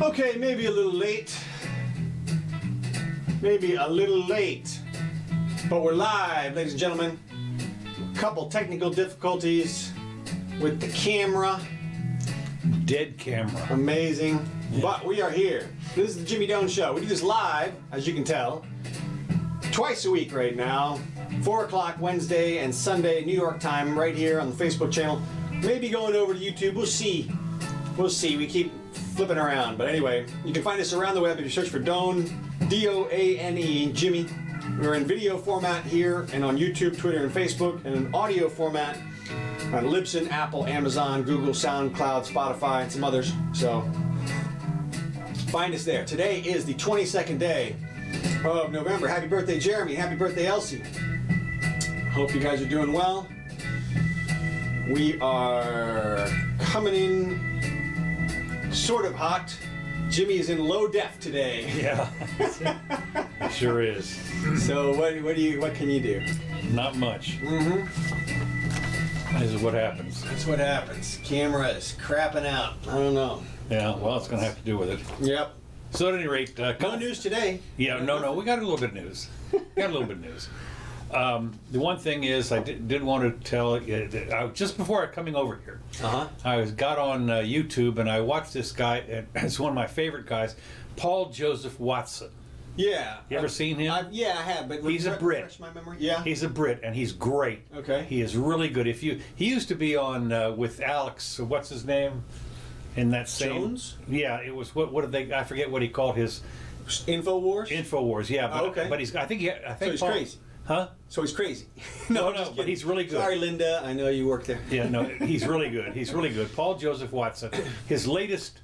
Okay, maybe a little late. Maybe a little late. But we're live, ladies and gentlemen. Couple technical difficulties with the camera. Dead camera. Amazing. Yeah. But we are here. This is the Jimmy Doane Show. We do this live, as you can tell, twice a week right now. 4 o'clock Wednesday and Sunday, New York time, right here on the Facebook channel. Maybe going over to YouTube. We'll see. We'll see. We keep flipping around. But anyway, you can find us around the web if you search for Doane, D-O-A-N-E, Jimmy. We're in video format here and on YouTube, Twitter, and Facebook, and in audio format on Libsyn, Apple, Amazon, Google, SoundCloud, Spotify, and some others. So find us there. Today is the 22nd day of November. Happy birthday, Jeremy. Happy birthday, Elsie. Hope you guys are doing well. We are coming in sort of hot. Jimmy is in low def today. Yeah, sure is. So what can you do? Not much. This is what happens. That's what happens. Camera is crapping out. I don't know. Yeah, well, it's going to have to do with it. Yep. So at any rate, no news today. Yeah, no, we got a little bit of news. The one thing is, I did want to tell you that just before coming over here, I got on YouTube and I watched this guy. And it's one of my favorite guys, Paul Joseph Watson. Yeah. You ever seen him? Yeah, I have. But he's a Brit. Refresh my memory. Yeah. He's a Brit, and he's great. Okay. He is really good. He used to be on with Alex. What's his name? In that same. Jones. Yeah, it was what did they? I forget what he called his. InfoWars. Yeah. But, okay. But I think so he's crazy. Huh? So he's crazy. No, but he's really good. Sorry, Linda. I know you work there. Yeah, no, he's really good. He's really good. Paul Joseph Watson. His latest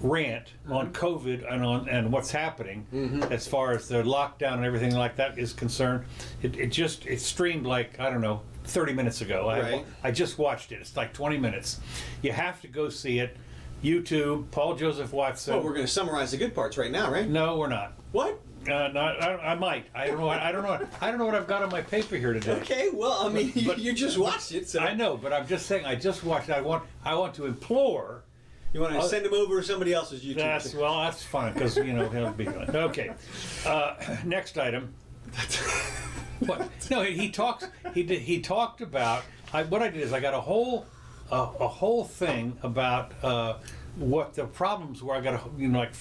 rant on COVID and what's happening as far as the lockdown and everything like that is concerned, it streamed like, I don't know, 30 minutes ago. Right. I just watched it. It's like 20 minutes. You have to go see it. YouTube, Paul Joseph Watson. Well, we're going to summarize the good parts right now, right? No, we're not. What? No, I might. I don't know. I don't know what I've got on my paper here today. Okay, well, I mean, you just watched it, so I know, but I'm just saying. I just watched it. I want to implore. You want to send him over to somebody else's YouTube? That's fine because he'll be good. Okay. Next item. What? No, he talks. He talked about. What I did is I got a whole thing about what the problems were. I got like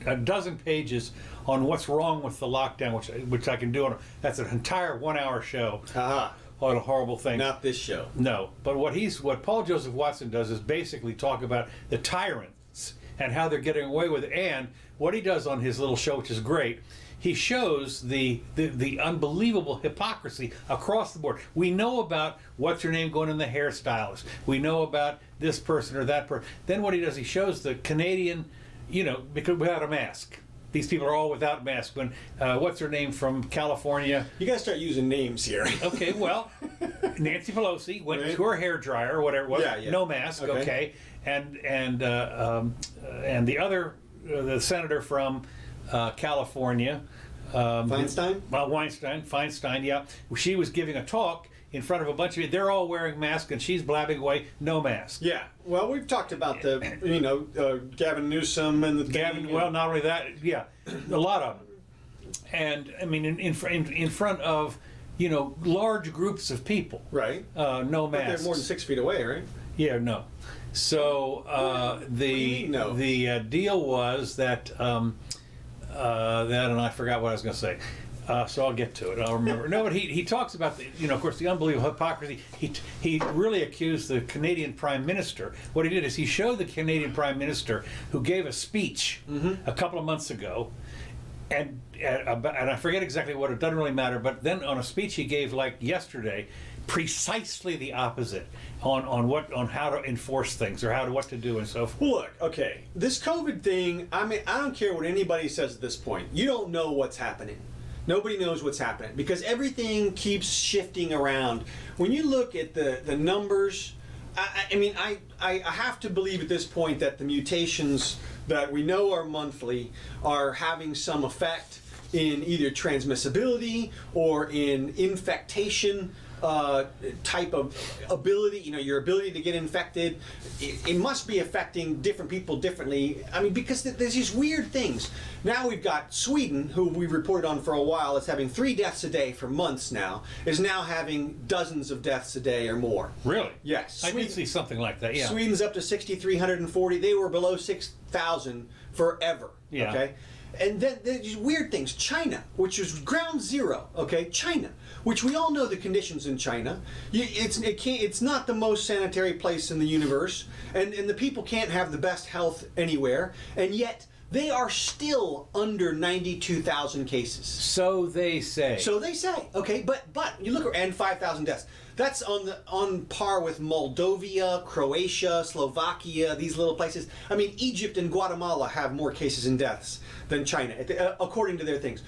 a dozen pages on what's wrong with the lockdown, which I can do on. That's an entire 1 hour show. On a horrible thing. Not this show. No, but what Paul Joseph Watson does is basically talk about the tyrants and how they're getting away with it. And what he does on his little show, which is great, he shows the unbelievable hypocrisy across the board. We know about what's her name going in the hairstylist. We know about this person or that person. Then what he does, he shows the Canadian, because without a mask. These people are all without masks. When what's her name from California? You gotta start using names here. Okay, well, Nancy Pelosi went to her hairdryer or whatever it was. Yeah. No mask. Okay, and the other the senator from California. Feinstein? Feinstein, yeah. She was giving a talk in front of a bunch of. They're all wearing masks, and she's blabbing away, no mask. Yeah. Well, we've talked about the, Gavin Newsom and the Gavin. Well, not only that, yeah, a lot of them. And I mean, in front of large groups of people. Right. No masks. But they're more than 6 feet away, right? Yeah. No. So the deal was that. And I forgot what I was going to say. So I'll get to it. I'll remember. No, but he talks about of course, the unbelievable hypocrisy. He really accused the Canadian Prime Minister. What he did is he showed the Canadian Prime Minister who gave a speech a couple of months ago, and I forget exactly what. It doesn't really matter. But then on a speech he gave like yesterday, precisely the opposite on how to enforce things or what to do and so forth. Look, okay, this COVID thing. I mean, I don't care what anybody says at this point. You don't know what's happening. Nobody knows what's happening because everything keeps shifting around. When you look at the numbers, I have to believe at this point that the mutations that we know are monthly are having some effect in either transmissibility or in infectation type of ability, your ability to get infected, it must be affecting different people differently. I mean, because there's these weird things. Now we've got Sweden, who we reported on for a while, that's having 3 deaths a day for months now, is now having dozens of deaths a day or more. Really? Yes. I did see something like that, yeah. Sweden's up to 6,340. They were below 6,000 forever. Yeah. Okay? And then there's these weird things. China, which is ground zero, okay? China, which we all know the conditions in China. It's not the most sanitary place in the universe, and the people can't have the best health anywhere, and yet they are still under 92,000 cases. So they say. So they say, okay, but you look, and 5,000 deaths. That's on par with Moldova, Croatia, Slovakia, these little places. I mean, Egypt and Guatemala have more cases and deaths than China, according to their things.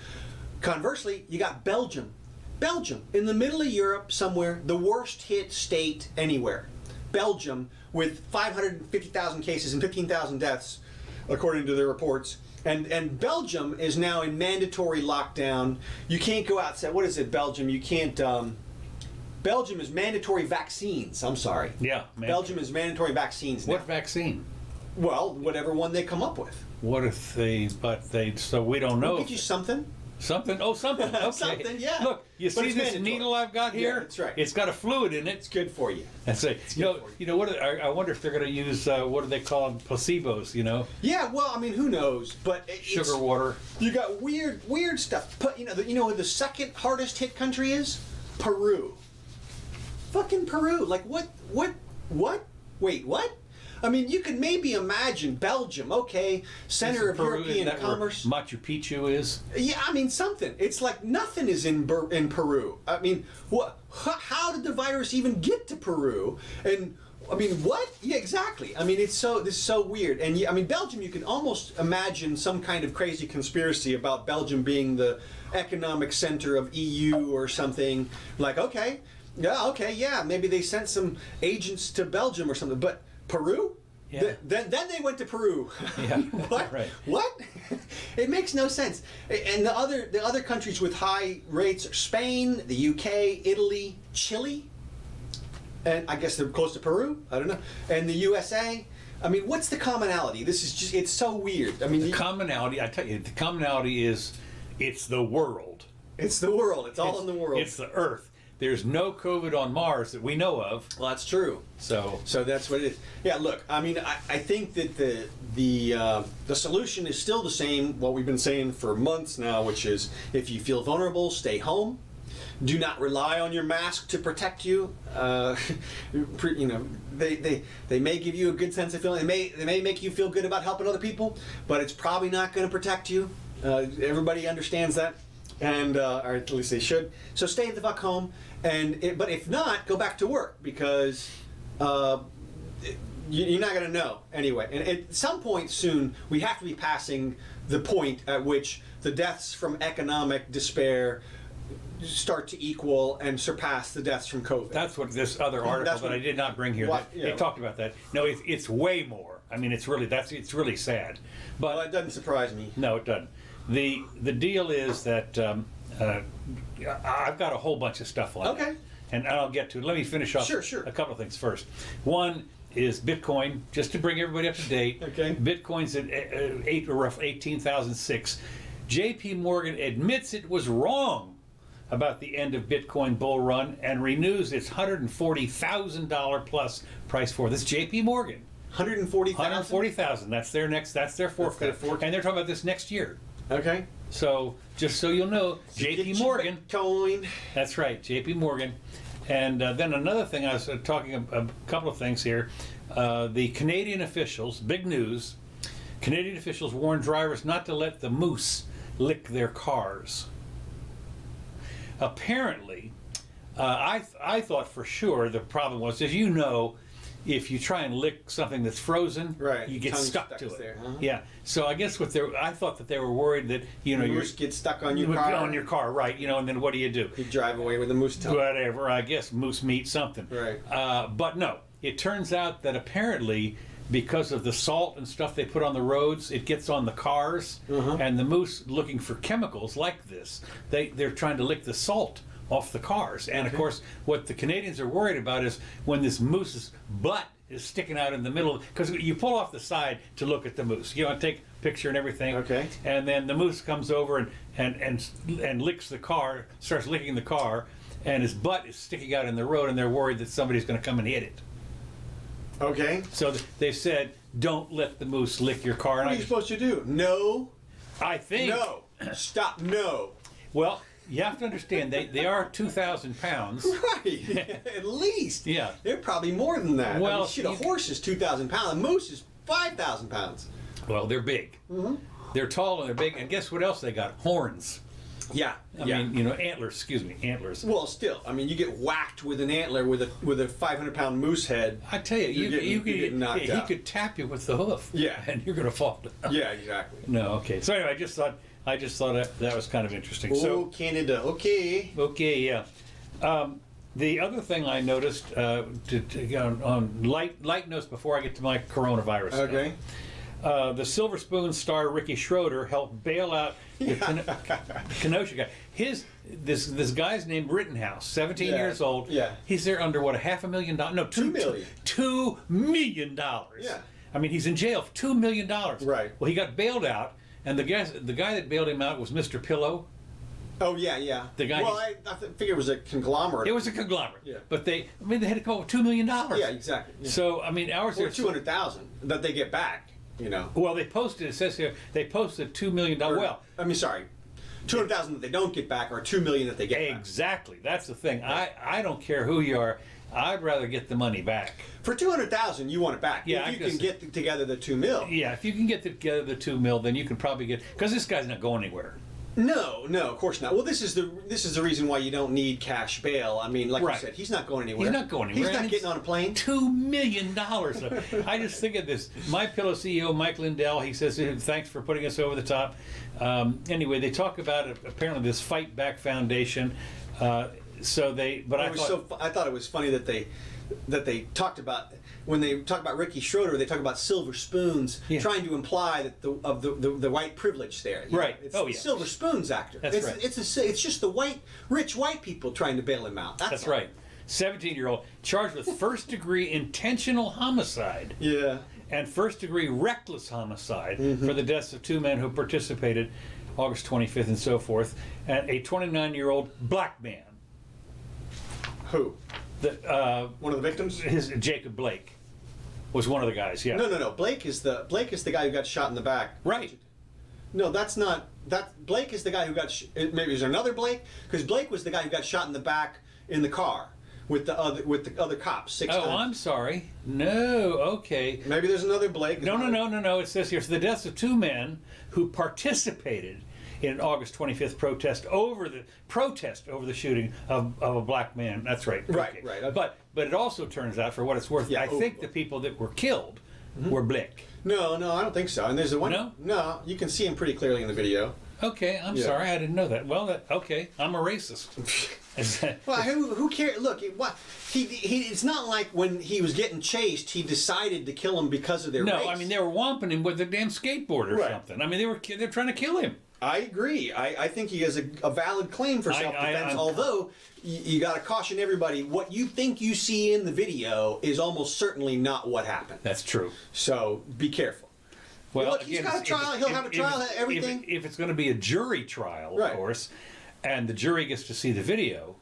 Conversely, you got Belgium. Belgium, in the middle of Europe somewhere, the worst hit state anywhere. Belgium, with 550,000 cases and 15,000 deaths, according to their reports. And Belgium is now in mandatory lockdown. You can't go outside. What is it, Belgium? You can't... Belgium is mandatory vaccines. I'm sorry. Yeah. Belgium is mandatory vaccines now. What vaccine? Well, whatever one they come up with. What if so we don't know. We'll get you something. Something? Oh, something. Okay. Something, yeah. Look, you But see it's this mandatory. needle I've got here? Yeah, that's right. It's got a fluid in it. It's good for you. And say, you know what? I wonder if they're going to use what do they call them? Placebos? Yeah, well, I mean, who knows? But Sugar water. You got weird stuff. But you know who the second hardest hit country is? Peru. Fucking Peru. Like what? Wait, what? I mean, you could maybe imagine Belgium, okay, center of Peru, European isn't that where commerce. Machu Picchu is. Yeah, I mean something. It's like nothing is in Peru. I mean, what? How did the virus even get to Peru? And I mean, what? Yeah, exactly. I mean, this is so weird. And I mean, Belgium, you can almost imagine some kind of crazy conspiracy about Belgium being the economic center of EU or something. Like, okay, yeah, maybe they sent some agents to Belgium or something. But Peru? Yeah. Then they went to Peru. Yeah. What? Right. What? It makes no sense. And the other countries with high rates are Spain, the UK, Italy, Chile, and I guess they're close to Peru. I don't know. And the USA. I mean, what's the commonality? This is just—it's so weird. I mean, The commonality. I tell you, the commonality is it's the world. It's the world. It's all in the world. It's the Earth. There's no COVID on Mars that we know of. Well, that's true. So that's what it is. Yeah, look, I mean, I think that the solution is still the same, what we've been saying for months now, which is if you feel vulnerable, stay home. Do not rely on your mask to protect you. They may give you a good sense of feeling. They may make you feel good about helping other people, but it's probably not going to protect you. Everybody understands that. And or at least they should. So stay the fuck home. But if not, go back to work because you're not going to know anyway. And at some point soon, we have to be passing the point at which the deaths from economic despair start to equal and surpass the deaths from COVID. that's what this other article that I did not bring here. They talked about that. No, it's way more. I mean, it's really sad. But Well, it doesn't surprise me. no, it doesn't. The deal is that I've got a whole bunch of stuff on Okay. it, and I'll get to it. Let me finish off Sure. a couple of things first. One is Bitcoin, just to bring everybody up to date. Okay. Bitcoin's at 18,006. J.P. Morgan admits it was wrong about the end of Bitcoin bull run and renews its $140,000 plus price for this. J.P. Morgan. 140,000? 140,000. That's their forecast. their forecast. And they're talking about this next year. Okay. So just so you'll know, J.P. Get your Morgan. Bitcoin. That's right, J.P. Morgan. And then another thing, I was talking a couple of things here. The Canadian officials, big news. Canadian officials warn drivers not to let the moose lick their cars. Apparently, I thought for sure the problem was, as you know, if you try and lick something that's frozen, Right, you get tongue stuck to stuck it. there, huh? Yeah. So I guess I thought that they were worried that your Moose get stuck on your car. on your car, right? And then what do? You drive away with a moose tongue. Whatever. I guess moose meat something. Right. But no, it turns out that apparently, because of the salt and stuff they put on the roads, it gets on the cars, and the moose looking for chemicals like this. They're trying to lick the salt off the cars. And of course, what the Canadians are worried about is when this moose's butt is sticking out in the middle, because you pull off the side to look at the moose. You know, take a picture and everything. Okay. And then the moose comes over and licks the car, starts licking the car, and his butt is sticking out in the road, and they're worried that somebody's going to come and hit it. Okay. So they said, don't let the moose lick your car. What are you supposed to do? No. I think. No. Stop. No. Well, you have to understand, they are 2,000 pounds. Right. At least. Yeah. They're probably more than that. Well, I mean, shit, a horse is 2,000 pounds. A moose is 5,000 pounds. Well, they're big. Mm-hmm. They're tall and they're big. And guess what else they got? Horns. Yeah. I mean, you know, antlers. Excuse me, antlers. Well, still, I mean, you get whacked with an antler with a 500-pound moose head. I tell you, you could get knocked he out. could tap you with the hoof. Yeah. And you're going to fall down. Yeah, exactly. No, okay. So anyway, I just thought that was kind of interesting. Oh, So Canada. Okay. okay, yeah. The other thing I noticed on light notes before I get to my coronavirus stuff. Okay. The Silver Spoon star Ricky Schroeder helped bail out the Kenosha guy. This guy's named Rittenhouse, 17 years old. Yeah. He's there under what, $500,000? No, $2 million. $2 million. Yeah. I mean, he's in jail for $2 million. Right. Well, he got bailed out, and the guy that bailed him out was Mr. Pillow. Oh yeah, yeah. The guy. Well, I figure it was a conglomerate. It was a conglomerate. Yeah. But they had to come up with $2 million. Yeah, exactly. Yeah. So I mean, ours Or are 200,000 that they get back. You know. Well, they posted. It says here they posted $2 million. Well, I mean, sorry, 200,000 that they don't get back, or 2 million that they get back. Exactly. That's the thing. I don't care who you are. I'd rather get the money back. For 200,000, you want it back. Yeah, if you can get together the 2 mil. Yeah, if you can get together the 2 mil, then you can probably get, because this guy's not going anywhere. No, of course not. Well, this is the reason why you don't need cash bail. I mean, like Right. you said, he's not going anywhere. He's not going anywhere. He's not getting on a plane. $2 million. I just think of this. My Pillow CEO Mike Lindell. He says, "Thanks for putting us over the top." Anyway, they talk about apparently this Fight Back Foundation. I thought it was funny that they talked about, when they talk about Ricky Schroeder, they talk about silver spoons, trying to imply that the white privilege there. Right. It's Oh, the yeah. Silver Spoons actor. That's right. It's just the rich white people trying to bail him out. That's all. right. 17-year-old charged with first-degree intentional homicide. Yeah. And first-degree reckless homicide for the deaths of 2 men who participated August 25th and so forth, and a 29-year-old black man. Who? One of the victims? Jacob Blake was one of the guys. Yeah. No. Blake is the guy who got shot in the back. Right. No, that's not. Blake is the guy who got. Maybe is there another Blake? Because Blake was the guy who got shot in the back in the car with the other cops 6 times. Oh, I'm sorry. No. Okay. Maybe there's another Blake. No. It says here, so the deaths of 2 men who participated in an August 25th protest over the shooting of a black man. That's right. Right, Okay. right. Okay. But it also turns out, for what it's worth, Yeah, I think the people that were killed were black. No, I don't think so. And there's the one. No? No, you can see him pretty clearly in the video. Okay, I'm sorry, I didn't know that. Well, okay, I'm a racist. Well, who cares? Look, it's not like when he was getting chased, he decided to kill him because of their race. No, I mean they were whomping him with a damn skateboard or Right. something. I mean they're trying to kill him. I agree. I think he has a valid claim for self-defense, although you got to caution everybody, what you think you see in the video is almost certainly not what happened. That's true. So be careful. Well, look, he's got a trial. He'll have a trial. Everything. If it's going to be a jury trial, Right. of course, and the jury gets to see the video.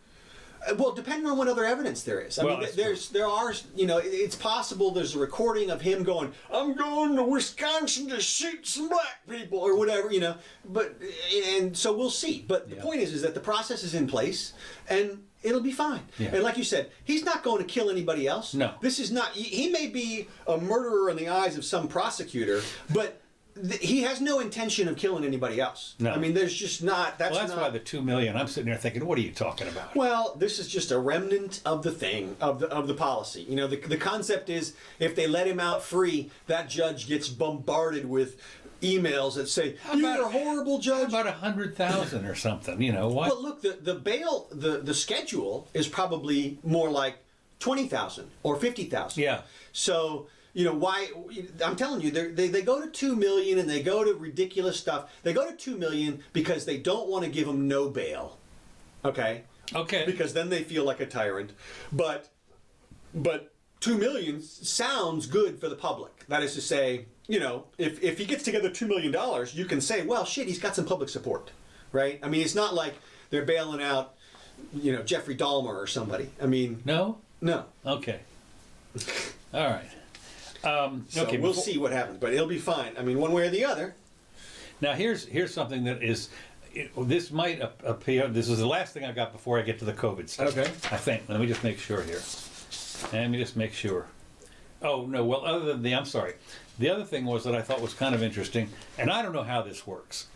Well, depending on what other evidence there is. I mean, there are, it's possible there's a recording of him going, "I'm going to Wisconsin to shoot some black people," or whatever, and so we'll see. But the point is that the process is in place, and it'll be fine. Yeah. And like you said, he's not going to kill anybody else. No. This is not, he may be a murderer in the eyes of some prosecutor, but he has no intention of killing anybody else. No. I mean, there's just not, That's why the 2 million. I'm sitting there thinking, what are you talking about? Well, this is just a remnant of the thing, of the policy. The concept is, if they let him out free, that judge gets bombarded with emails that say, "You're a horrible judge." About 100,000 or something. What? Well, look, the bail, the schedule is probably more like 20,000 or 50,000. Yeah. So, why? I'm telling you, they go to 2 million and they go to ridiculous stuff. They go to 2 million because they don't want to give them no bail. Okay. Okay. Because then they feel like a tyrant. But 2 million sounds good for the public. That is to say, you know, if he gets together $2 million, you can say, well, shit, he's got some public support, right? I mean, it's not like they're bailing out, you know, Jeffrey Dahmer or somebody. I mean, No? no. Okay. All right. So okay, we'll see what happens, but it'll be fine. I mean, one way or the other. Now here's something that is, this might appear. This is the last thing I got before I get to the COVID stuff. Okay. I think. Let me just make sure here. Let me just make sure. Oh no. Well, other than I'm sorry. The other thing was that I thought was kind of interesting, and I don't know how this works.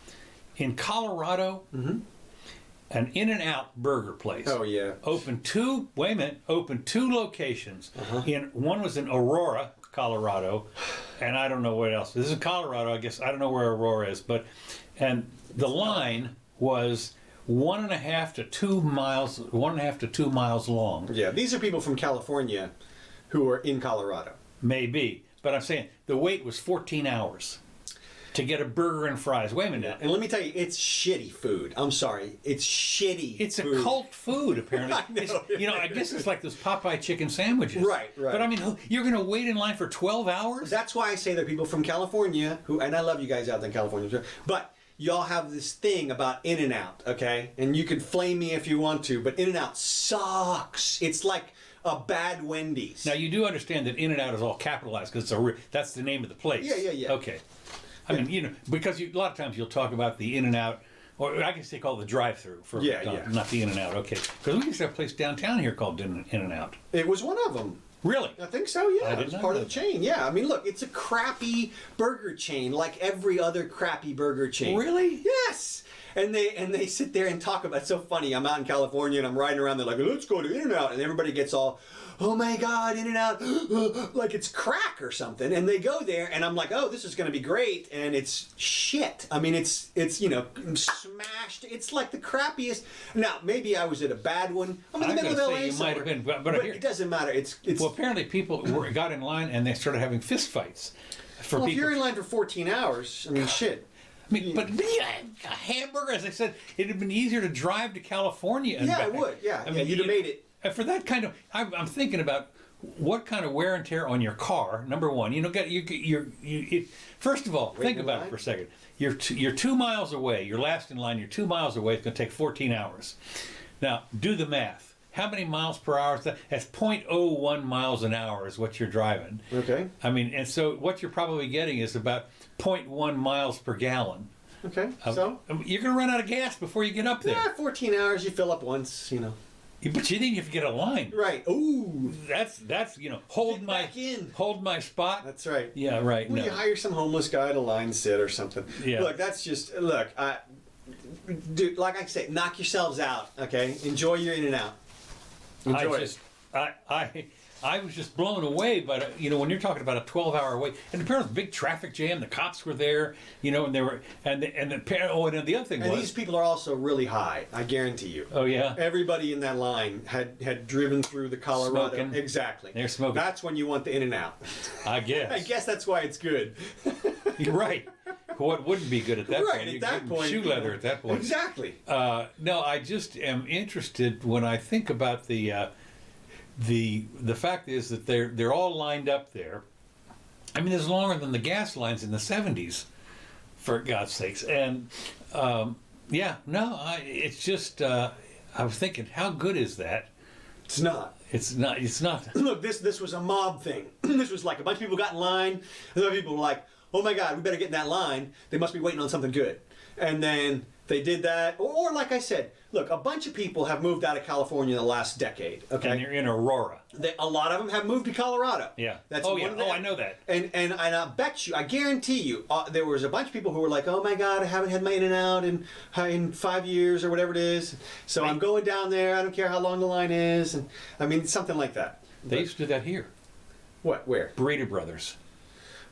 In Colorado, an InNOut burger place. Oh yeah. Opened two locations. One was in Aurora, Colorado, and I don't know what else. This is Colorado, I guess. I don't know where Aurora is, and the line was 1.5 to 2 miles, 1.5 to 2 miles long. Yeah, these are people from California who are in Colorado. Maybe, but I'm saying the wait was 14 hours to get a burger and fries. Wait a minute. And let me tell you, it's shitty food. I'm sorry, it's shitty. It's food. a cult food, apparently. I know. You know, I guess it's like those Popeye chicken sandwiches. Right. But I mean, you're going to wait in line for 12 hours? That's why I say there are people from California who, and I love you guys out there in California, but y'all have this thing about InNOut, okay? And you can flame me if you want to, but InNOut sucks. It's like a bad Wendy's. Now, you do understand that InNOut is all capitalized because that's the name of the place. Yeah. Okay. I mean, you know, because a lot of times you'll talk about the InNOut, or I guess they call it the drive-through for not the In-N-Out. Okay, because we used to have a place downtown here called In-N-Out. It was one of them. Really? I think so, yeah. I It did was not part know of the that. chain, yeah. I mean, look, it's a crappy burger chain like every other crappy burger chain. Really? Yes. And they sit there and talk about, it's so funny, I'm out in California and I'm riding around, they're like, let's go to In-N-Out, and everybody gets all, oh my God, In-N-Out, like it's crack or something, and they go there, and I'm like, oh, this is going to be great, and it's shit. I mean, it's you know, smashed, it's like the crappiest. Now, maybe I was at a bad one. I'm in the middle of LA you might have been, but here, it doesn't matter. It's well, apparently people got in line and they started having fist fights. For well, if people. you're in line for 14 hours, I mean, shit. I mean, but a hamburger, as I said, it'd have been easier to drive to California. And Yeah, back. it would. Yeah, I mean, you'd have made it. And for that kind of, I'm thinking about what kind of wear and tear on your car. Number one, you know, first of all, think about it for a second. You're 2 miles away. You're last in line. You're 2 miles away. It's going to take 14 hours. Now, do the math. How many miles per hour is that? That's 0.01 miles an hour is what you're driving. Okay. I mean, and so what you're probably getting is about 0.1 miles per gallon. Okay. So You're going to run out of gas before you get up there. yeah, 14 hours, you fill up once, you know. But you think you have to get a line. Right. Ooh. That's you know, hold Get my back in. hold my spot. That's right. Yeah, right. Well, No. you hire some homeless guy to line sit or something. Yeah. Look, that's just dude. Like I say, knock yourselves out. Okay. Enjoy your In-N-Out. Enjoy it. I was just blown away by you know, when you're talking about a 12-hour wait, and apparently big traffic jam. The cops were there, you know, and they were and the other thing And was these people are also really high. I guarantee you. oh yeah, Everybody in that line had driven through the Colorado. Smoking. Exactly. They're smoking. That's when you want the In-N-Out. I guess. I guess that's why it's good. You're right. What wouldn't be good at that Right, point? at You that give them point, shoe you leather know. at that point. Exactly. No, I just am interested when I think about the fact is that they're all lined up there. I mean, it's longer than the gas lines in the 70s, for God's sakes. And it's just I was thinking, how good is that? It's not. It's not. Look, this was a mob thing. This was like a bunch of people got in line, and other people were like, oh my God, we better get in that line. They must be waiting on something good. And then they did that. Or like I said, look, a bunch of people have moved out of California in the last decade. Okay. And you're in Aurora. A lot of them have moved to Colorado. Yeah. That's Oh one yeah. of the- Oh, I know that. And I bet you, I guarantee you, there was a bunch of people who were like, oh my God, I haven't had my In-N-Out in 5 years or whatever it is. So I'm going down there. I don't care how long the line is. And I mean, something like that. They used to do that here. What? Where? Burrito Brothers.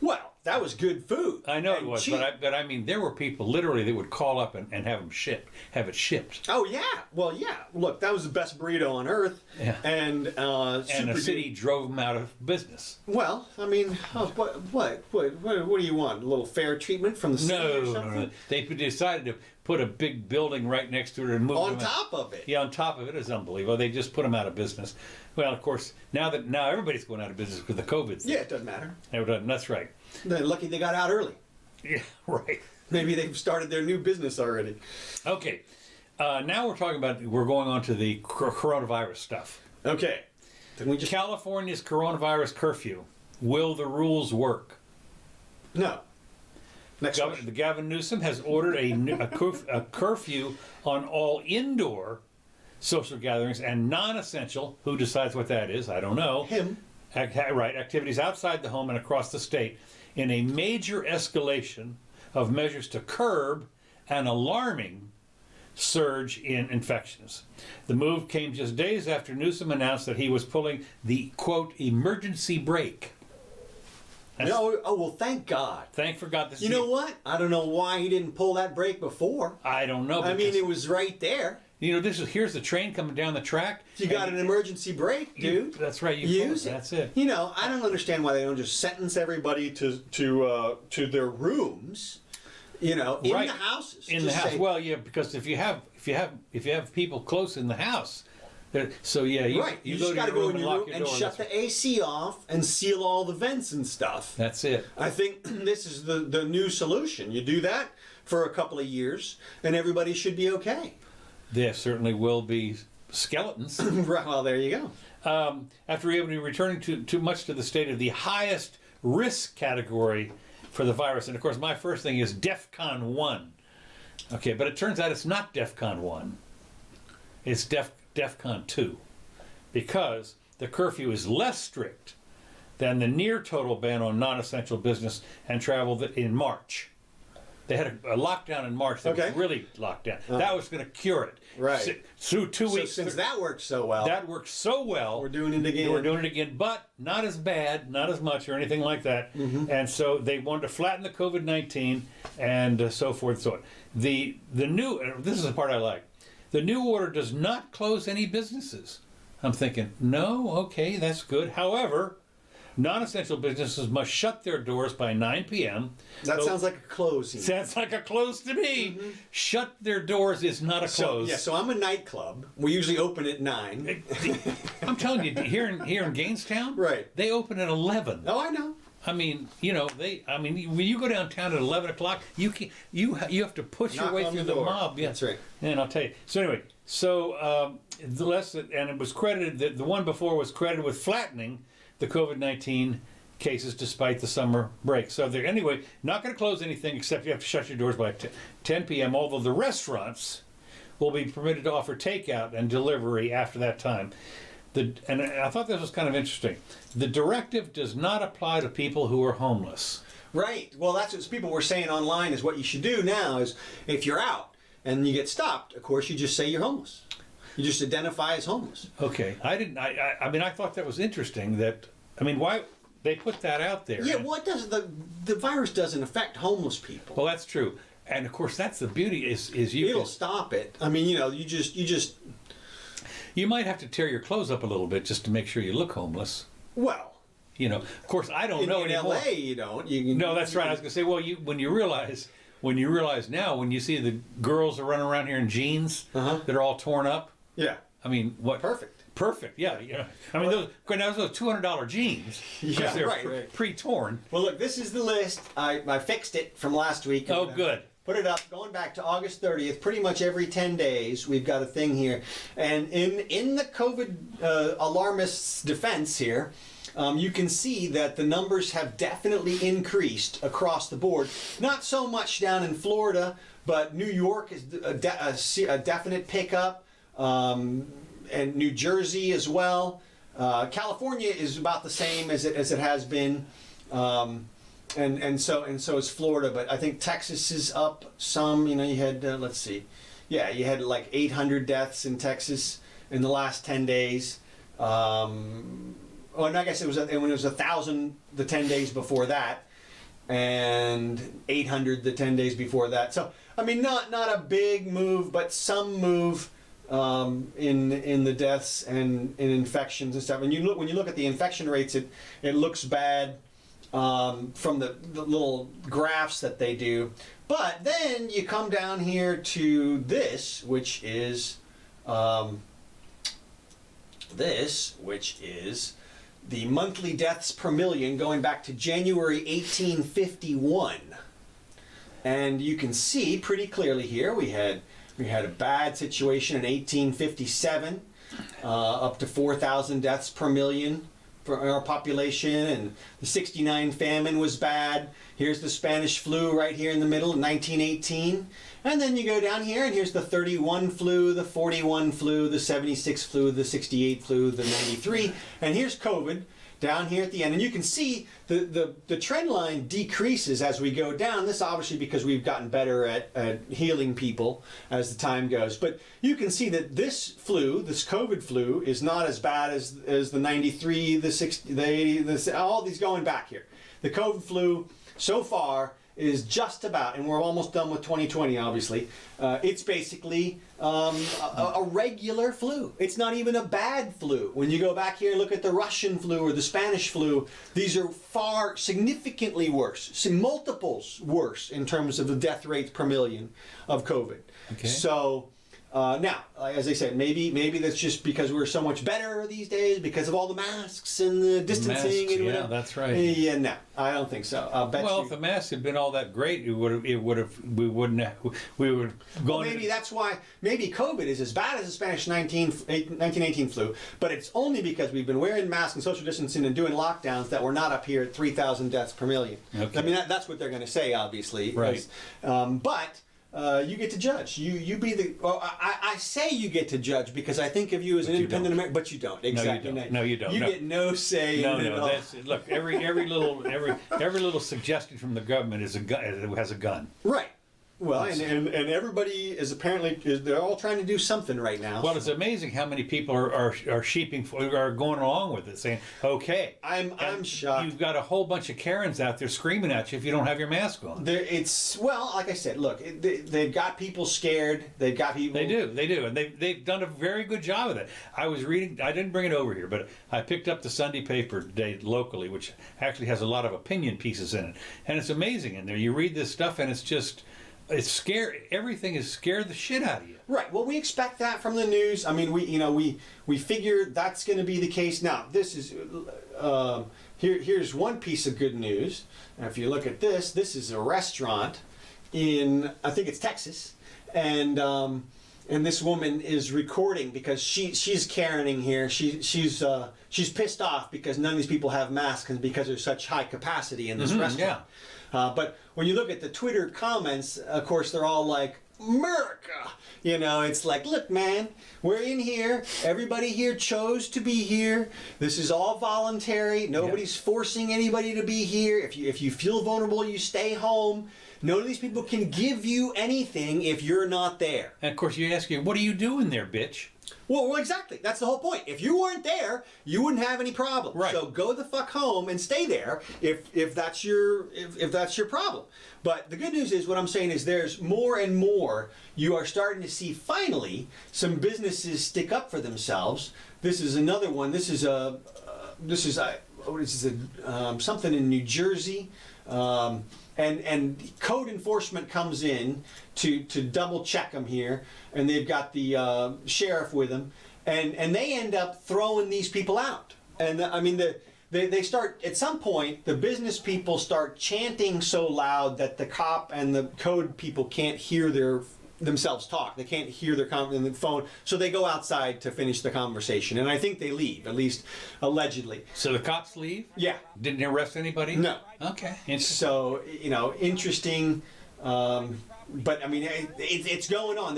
Well, that was good food. I know it and was, cheap. but I mean, there were people literally that would call up and have them shipped, have it shipped. Oh yeah, well yeah. Look, that was the best burrito on earth, Yeah. and And super the city good. drove them out of business. Well, I mean, what do you want? A little fair treatment from the city or something? No. They decided to put a big building right next to it and move On them out. top of it. Yeah, on top of it is unbelievable. They just put them out of business. Well, of course, now everybody's going out of business with the COVID thing. Yeah, it doesn't matter. That's right. They're lucky they got out early. Yeah, right. Maybe they've started their new business already. Okay. Now we're going on to the coronavirus stuff. Okay. Then we just California's coronavirus curfew. Will the rules work? no. Next question. Gavin Newsom has ordered a curfew on all indoor social gatherings and non-essential. Who decides what that is? I don't know. Him. Right, activities outside the home and across the state in a major escalation of measures to curb an alarming surge in infections. The move came just days after Newsom announced that he was pulling the, quote, emergency brake. No, oh well, thank God. Thank for God. You know what? I don't know why he didn't pull that brake before. I don't know. I mean, it was right there. You know, here's the train coming down the track. You got an emergency brake, dude. That's right. You Use it. That's it. You know, I don't understand why they don't just sentence everybody to their rooms. You know, in Right. the houses. In the Just house. say- Well, yeah, because if you have people close in the house, so yeah, you right. You go just to got to your go room in and your lock room your and door. shut the AC off and seal all the vents and stuff. That's it. I think this is the new solution. You do that for a couple of years, and everybody should be okay. There certainly will be skeletons. Right. Well, there you go. After returning too much to the state of the highest risk category for the virus. And of course, my first thing is DEFCON 1. Okay, but it turns out it's not DEFCON 1. It's DEFCON 2. Because the curfew is less strict than the near total ban on non-essential business and travel in March. They had a lockdown in March that was really locked down. That was going to cure it. Right. Through 2 weeks. So since that worked so well, That worked so well. we're doing it again. We're doing it again, but not as bad, not as much, or anything like that. And so they wanted to flatten the COVID-19 and so forth and so on. The new, this is the part I like. The new order does not close any businesses. I'm thinking, no, okay, that's good. However, non-essential businesses must shut their doors by 9 p.m. That sounds like a closing. Sounds like a close to me. Shut their doors is not a close. So, yeah, so I'm a nightclub. We usually open at 9. I'm telling you, here in Gainestown, Right. they open at 11. Oh, I know. I mean, when you go downtown at 11 o'clock, you have to push your Knock way on through the the door. mob. Yeah. That's right. And I'll tell you. So anyway, the less, and it was credited, the one before was credited with flattening the COVID-19 cases despite the summer break. So they're, anyway, not going to close anything except you have to shut your doors by 10 p.m., although the restaurants will be permitted to offer takeout and delivery after that time. And I thought this was kind of interesting. The directive does not apply to people who are homeless. Right. Well, that's what people were saying online is what you should do now is if you're out and you get stopped, of course, you just say you're homeless. You just identify as homeless. Okay. I thought that was interesting why they put that out there. Yeah, well, it doesn't, the virus doesn't affect homeless people. Well, that's true. And of course, that's the beauty is It'll stop it. I mean, you just you might have to tear your clothes up a little bit just to make sure you look homeless. well, Of course, I don't know in anymore. LA you don't. No, that's right. I was going to say, well, when you realize now, when you see the girls are running around here in jeans that are all torn up. Yeah. I mean, what? Perfect. Yeah. I mean, those $200 jeans. Yeah, They're right. pre-torn. Well, look, this is the list. I fixed it from last week. Oh, good. Put it up, going back to August 30th, pretty much every 10 days, we've got a thing here. And in the COVID alarmists' defense here, you can see that the numbers have definitely increased across the board. Not so much down in Florida, but New York is a definite pickup, and New Jersey as well. California is about the same as it has been. And so is Florida, but I think Texas is up some. You had let's see, yeah, you had like 800 deaths in Texas in the last 10 days. And I guess it was when it was 1,000 the 10 days before that. and 800 the 10 days before that. So I mean, not a big move, but some move in the deaths and in infections and stuff. And when you look at the infection rates, it looks bad from the little graphs that they do. But then you come down here to this, which is the monthly deaths per million going back to January 1851. And you can see pretty clearly here we had a bad situation in 1857, up to 4,000 deaths per million for our population, and the 69 famine was bad. Here's the Spanish flu right here in the middle in 1918. And then you go down here and here's the 31 flu, the 41 flu, the 76 flu, the 68 flu, the 93, and here's COVID down here at the end. And you can see the trend line decreases as we go down. This obviously because we've gotten better at healing people as the time goes. But you can see that this flu, this COVID flu, is not as bad as the 93, the 60, the 80, all these going back here. The COVID flu so far is just about, and we're almost done with 2020 obviously, it's basically a regular flu. It's not even a bad flu. When you go back here and look at the Russian flu or the Spanish flu, these are far significantly worse, multiples worse in terms of the death rates per million of COVID. Okay. So now, as I said, maybe that's just because we're so much better these days because of all the masks and the distancing. Masks, and yeah, that's right. Yeah, no, I don't think so. I'll bet well, if the masks had been all that great, we would gone. Well, maybe that's why. Maybe COVID is as bad as the Spanish 1918 flu, but it's only because we've been wearing masks and social distancing and doing lockdowns that we're not up here at 3,000 deaths per million. Okay. I mean, that's what they're going to say, obviously. Right. But. You get to judge. You be the. Well, I say you get to judge because I think of you as an independent American, but you don't. Exactly. No, you don't. You get no say. No. That's look. Every little suggestion from the government is has a gun. Right. Well, and everybody is apparently they're all trying to do something right now. Well, it's amazing how many people are going along with it, saying, "Okay." I'm shocked. You've got a whole bunch of Karens out there screaming at you if you don't have your mask on. Like I said, look, they've got people scared. They've got people. They do, and they've done a very good job of it. I was reading. I didn't bring it over here, but I picked up the Sunday paper today locally, which actually has a lot of opinion pieces in it, and it's amazing in there. You read this stuff, and it's just. It's scary. Everything is scared the shit out of you. Right. Well, we expect that from the news. I mean, we figure that's going to be the case. Now, this is here's one piece of good news. Now, if you look at this is a restaurant in I think it's Texas, and this woman is recording because she's Karening here. She's pissed off because none of these people have masks and because there's such high capacity in this restaurant. Yeah. But when you look at the Twitter comments, of course, they're all like, America! It's like, look, man, we're in here. Everybody here chose to be here. This is all voluntary. Nobody's forcing anybody to be here. If you feel vulnerable, you stay home. None of these people can give you anything if you're not there. And, of course, you ask you, what are you doing there, bitch? Well, exactly. That's the whole point. If you weren't there, you wouldn't have any problem. Right. So go the fuck home and stay there if that's your problem. But the good news is what I'm saying is there's more and more you are starting to see finally some businesses stick up for themselves. This is another one. This is something in New Jersey. And code enforcement comes in to double check them here, and they've got the sheriff with them, and they end up throwing these people out. And I mean, they start, at some point, the business people start chanting so loud that the cop and the code people can't hear themselves talk. They can't hear their on the phone, so they go outside to finish the conversation. And I think they leave, at least allegedly. So the cops leave? Yeah. Didn't arrest anybody? No. Okay. So, interesting. But I mean, it's going on.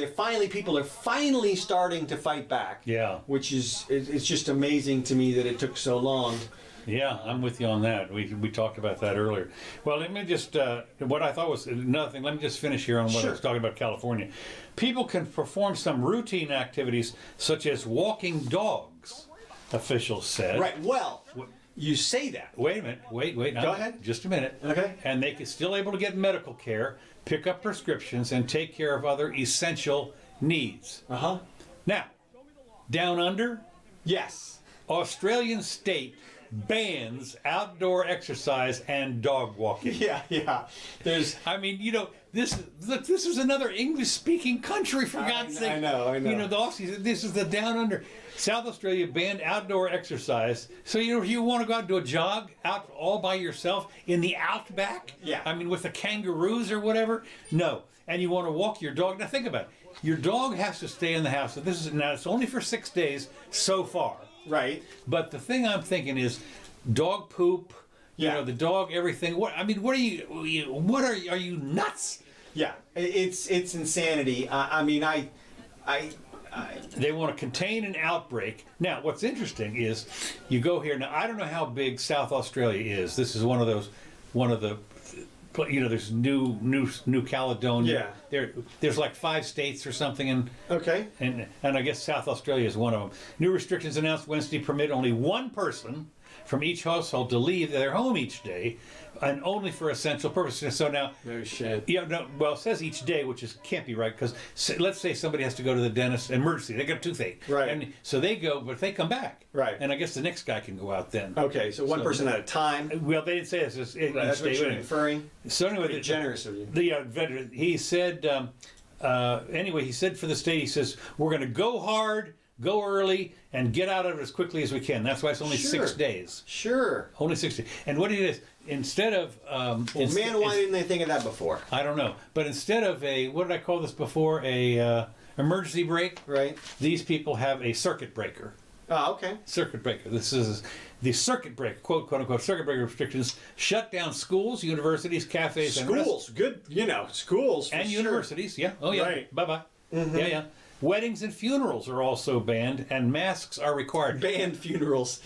People are finally starting to fight back. Yeah. Which it's just amazing to me that it took so long. Yeah, I'm with you on that. We talked about that earlier. Well, let me just, what I thought was another thing, let me just finish here on what I was talking about California. People can perform some routine activities such as walking dogs, officials said. Right, well, you say that. Wait a minute. Wait. Go ahead. Just a minute. Okay. And they can still able to get medical care, pick up prescriptions, and take care of other essential needs. Uh-huh. Now, down under, Yes. Australian state bans outdoor exercise and dog walking. Yeah. There's. I mean, this is another English-speaking country, for God's sake. I know. The Aussies, this is the down under. South Australia banned outdoor exercise. So, you want to go out and do a jog out all by yourself in the outback? Yeah. I mean, with the kangaroos or whatever? No. And you want to walk your dog? Now, think about it. Your dog has to stay in the house. So now it's only for 6 days so far. Right. But the thing I'm thinking is dog poop, the dog, everything. Are you nuts? Yeah. It's insanity. They want to contain an outbreak. Now, what's interesting is you go here. Now, I don't know how big South Australia is. This is one of the, there's New Caledonia. Yeah. There's like 5 states or something, Okay. and I guess South Australia is one of them. New restrictions announced Wednesday permit only one person from each household to leave their home each day, and only for essential purposes. So now, No shit. Well, it says each day, which can't be right, because let's say somebody has to go to the dentist, emergency, they got a toothache, Right. And so they go, but they come back, Right. And I guess the next guy can go out then. Okay, so one person at a time. Well, they didn't say this. That's what you're inferring. So anyway, Pretty generous of you. The vendor, he said. Anyway, he said for the state, he says we're going to go hard, go early, and get out of it as quickly as we can. That's why it's only 6 days. Sure. Only 6 days. And what it is, instead of Why didn't they think of that before? I don't know, but instead of what did I call this before? A emergency brake. Right. These people have a circuit breaker. Oh, okay. Circuit breaker. This is the circuit breaker, quote unquote, circuit breaker restrictions shut down schools, universities, cafes, Schools, good, schools. For and sure. universities. Yeah. Oh, yeah. Right. Bye-bye. Mm-hmm. Yeah. Weddings and funerals are also banned, and masks are required. Banned funerals.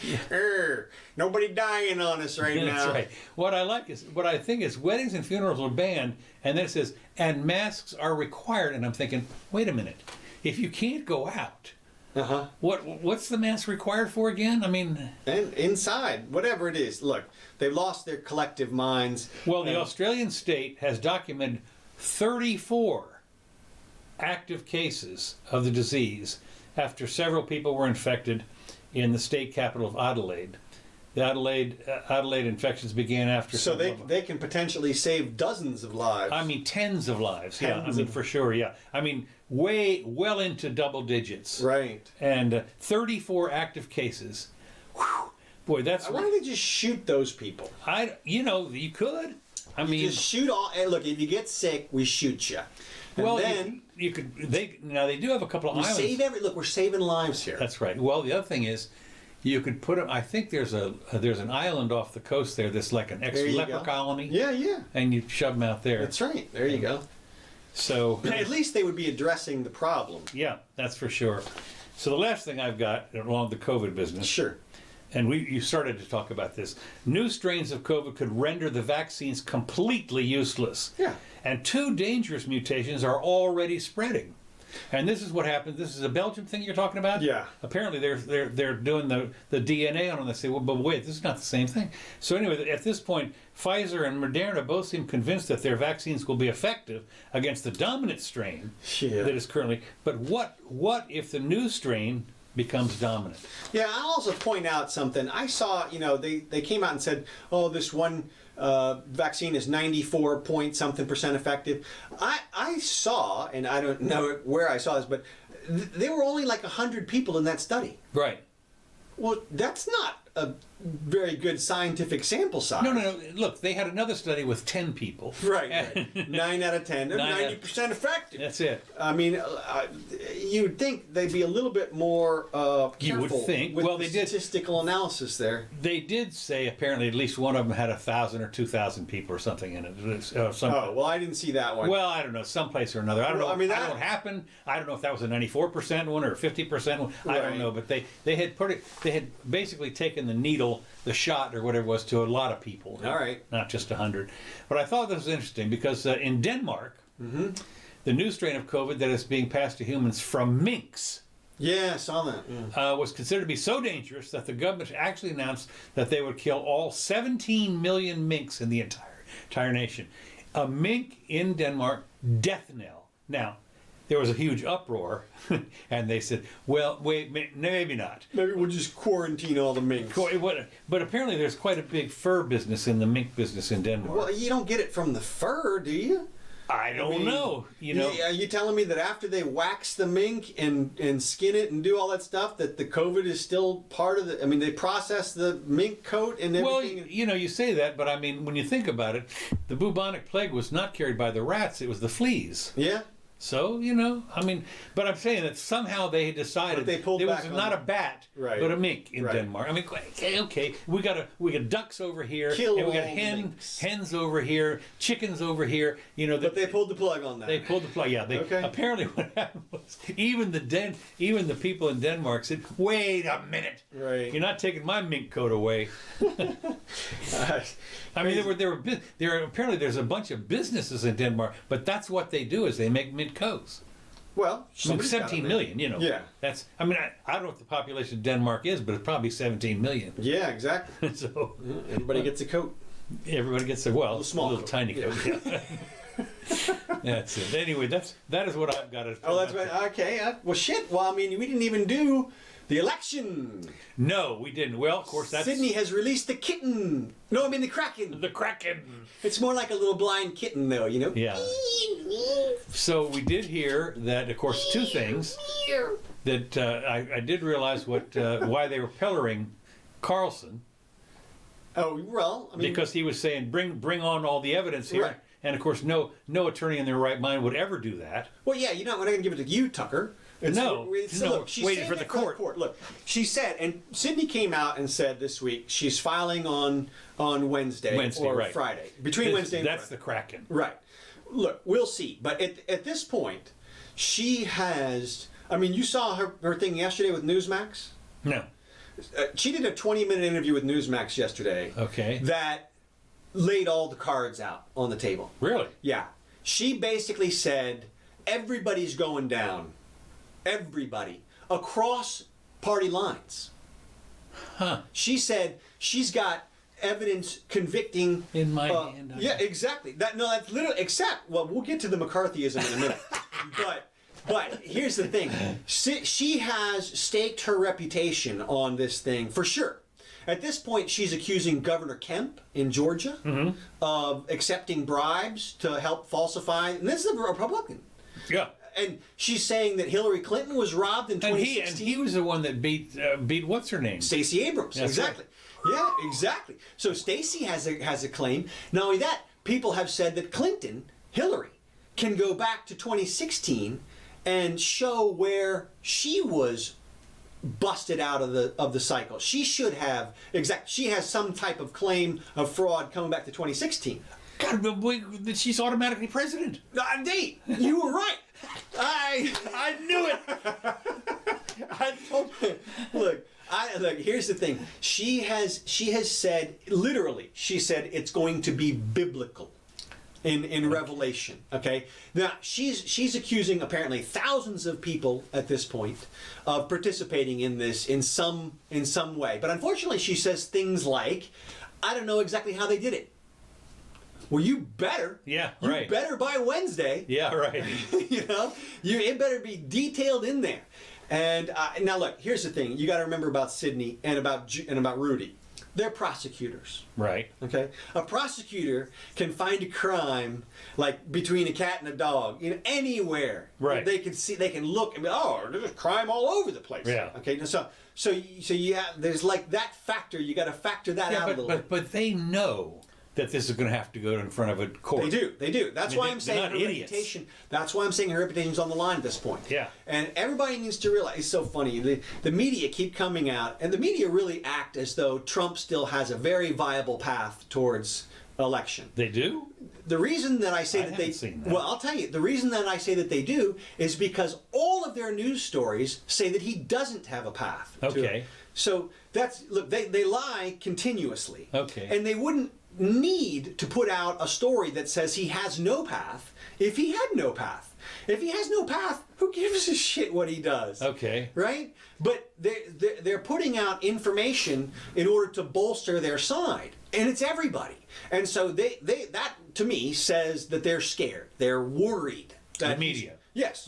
Nobody dying on us right now. That's right. What I think is weddings and funerals are banned, and then it says, and masks are required, and I'm thinking, wait a minute, if you can't go out, Uh-huh. what's the mask required for again? I mean, And inside, whatever it is, look, they've lost their collective minds. well, the Australian state has documented 34 active cases of the disease after several people were infected in the state capital of Adelaide. The Adelaide infections began after. So they can potentially save dozens of lives. I mean, tens of lives. Yeah, Tens I mean, of- for sure. Yeah, I mean, well into double digits. Right. And 34 active cases. Whew. Boy, that's. Why don't they just shoot those people? You could. I mean, Just shoot all. Hey, look, if you get sick, we shoot you. And well, then you could. They do have a couple of we islands. save look, we're saving lives here. That's right. Well, the other thing is, you could put them. I think there's an island off the coast there that's like an There extra you leper go. colony. Yeah. And you shove them out there. That's right. There you go. So At least they would be addressing the problem. yeah, that's for sure. So the last thing I've got along the COVID business. Sure. And you started to talk about this. New strains of COVID could render the vaccines completely useless. Yeah. And 2 dangerous mutations are already spreading. And this is what happened. This is a Belgium thing you're talking about? Yeah. Apparently they're doing the DNA on them. They say, well, but wait, this is not the same thing. So anyway, at this point, Pfizer and Moderna both seem convinced that their vaccines will be effective against the dominant strain Yeah. that is currently. But what if the new strain becomes dominant? Yeah, I'll also point out something. I saw, they came out and said, oh, this one vaccine is 94 point something % effective. I saw, and I don't know where I saw this, but there were only like 100 people in that study. Right. Well, that's not a very good scientific sample size. No. Look, they had another study with 10 people. Right. 9 out of 10. They're 90% effective. That's it. I mean, you'd think they'd be a little bit more careful You would think. with Well, the they did. statistical analysis there. They did say apparently at least one of them had 1,000 or 2,000 people or something in it. Oh, well, I didn't see that one. Well, I don't know, someplace or another. I don't Well, know. I mean, I don't know what happened. I don't know if that was a 94% one or a 50% one. I Right. don't know, but they had basically taken the needle, the shot or whatever it was, to a lot of people. All right. Not just 100. But I thought this was interesting because in Denmark, Mm-hmm. the new strain of COVID that is being passed to humans from minks Yeah, I saw that. Yeah. was considered to be so dangerous that the government actually announced that they would kill all 17 million minks in the entire nation. A mink in Denmark, death knell. Now, there was a huge uproar, and they said, well, wait, maybe not. Maybe we'll just quarantine all the minks. But apparently there's quite a big fur business in the mink business in Denmark. Well, you don't get it from the fur, do you? I don't know. Are you telling me that after they wax the mink and skin it and do all that stuff, that the COVID is still part of the... I mean, they process the mink coat and everything? Well, you say that, but I mean, when you think about it, the bubonic plague was not carried by the rats, it was the fleas. Yeah. So, I mean, but I'm saying that somehow they decided they pulled there back was on not it. a bat, Right. but a mink in Right. Denmark. I mean, okay, we got ducks over here, Kill and we got all minks. hens over here, chickens over here. But they pulled the plug on that. They pulled the plug. Yeah, Okay. Apparently what happened was even the people in Denmark said, "Wait a minute, Right. You're not taking my mink coat away." I mean, apparently there's a bunch of businesses in Denmark, but that's what they do is they make mink coats. Well, I mean, 17 million, Yeah. That's. I mean, I don't know what the population of Denmark is, but it's probably 17 million. Yeah, exactly. So Everybody gets a coat. everybody gets a small little coat. tiny coat. Yeah. That's it. Anyway, that is what I've got. Oh, that's right. Okay. Well, shit. Well, I mean, we didn't even do the election. No, we didn't. Well, of course, that's Sydney has released the kitten. No, I mean the kraken. the Kraken. It's more like a little blind kitten, though. Yeah. So we did hear that, of course, two things. That I did realize why they were pillaring Carlson. Oh well, I mean, Because he was saying, bring on all the evidence here. Right. And of course, no attorney in their right mind would ever do that. well, yeah, we're not going to give it to you, Tucker. No, Look, she's waiting saying for the it court. Look, she said, and Sydney came out and said this week she's filing on Wednesday or right. Friday. Between Wednesday and That's Friday. the Kraken. Right. Look, we'll see. But at this point, she has... I mean, you saw her thing yesterday with Newsmax? No. She did a 20-minute interview with Newsmax yesterday. Okay. That laid all the cards out on the table. Really? Yeah. She basically said, everybody's going down. Everybody. Across party lines. Huh. She said she's got evidence convicting In my hand. Yeah, exactly. That's literally except we'll get to the McCarthyism in a minute. but here's the thing. She has staked her reputation on this thing for sure. At this point, she's accusing Governor Kemp in Georgia of accepting bribes to help falsify. And this is a Republican. Yeah. And she's saying that Hillary Clinton was robbed in 2016. And he was the one that beat what's her name? Stacey Abrams. That's exactly. Yeah, exactly. So Stacey has a claim. Not only that, people have said that Hillary, can go back to 2016 and show where she was busted out of the cycle. She should have she has some type of claim of fraud coming back to 2016. God, but she's automatically president. Indeed, you were right. I knew it. I told you. Look. Here's the thing. She has said literally. She said it's going to be biblical, in Revelation. Okay. Now she's accusing apparently thousands of people at this point of participating in this in some way. But unfortunately, she says things like, "I don't know exactly how they did it." Well, you better. Yeah, you right. better by Wednesday. Yeah, right. It better be detailed in there. And now look, here's the thing. You got to remember about Sydney and about Rudy. They're prosecutors. Right. Okay? A prosecutor can find a crime like between a cat and a dog, anywhere. Right. They can look and be, oh, there's crime all over the place. Yeah. Okay. So you have, there's like that factor. You got to factor that out a little bit. But they know that this is going to have to go in front of a court. They do. That's why I'm saying they're not her idiots. reputation. That's why I'm saying her reputation's on the line at this point. Yeah. And everybody needs to realize, it's so funny. The media keep coming out, and the media really act as though Trump still has a very viable path towards election. They do? The reason that I say I that they haven't seen that. well, I'll tell you. The reason that I say that they do is because all of their news stories say that he doesn't have a path. Okay. So that's look. They lie continuously. Okay. And they wouldn't need to put out a story that says he has no path if he had no path. If he has no path, who gives a shit what he does? Okay. Right? But they're putting out information in order to bolster their side. And it's everybody. And so that, to me, says that they're scared. They're worried. That the media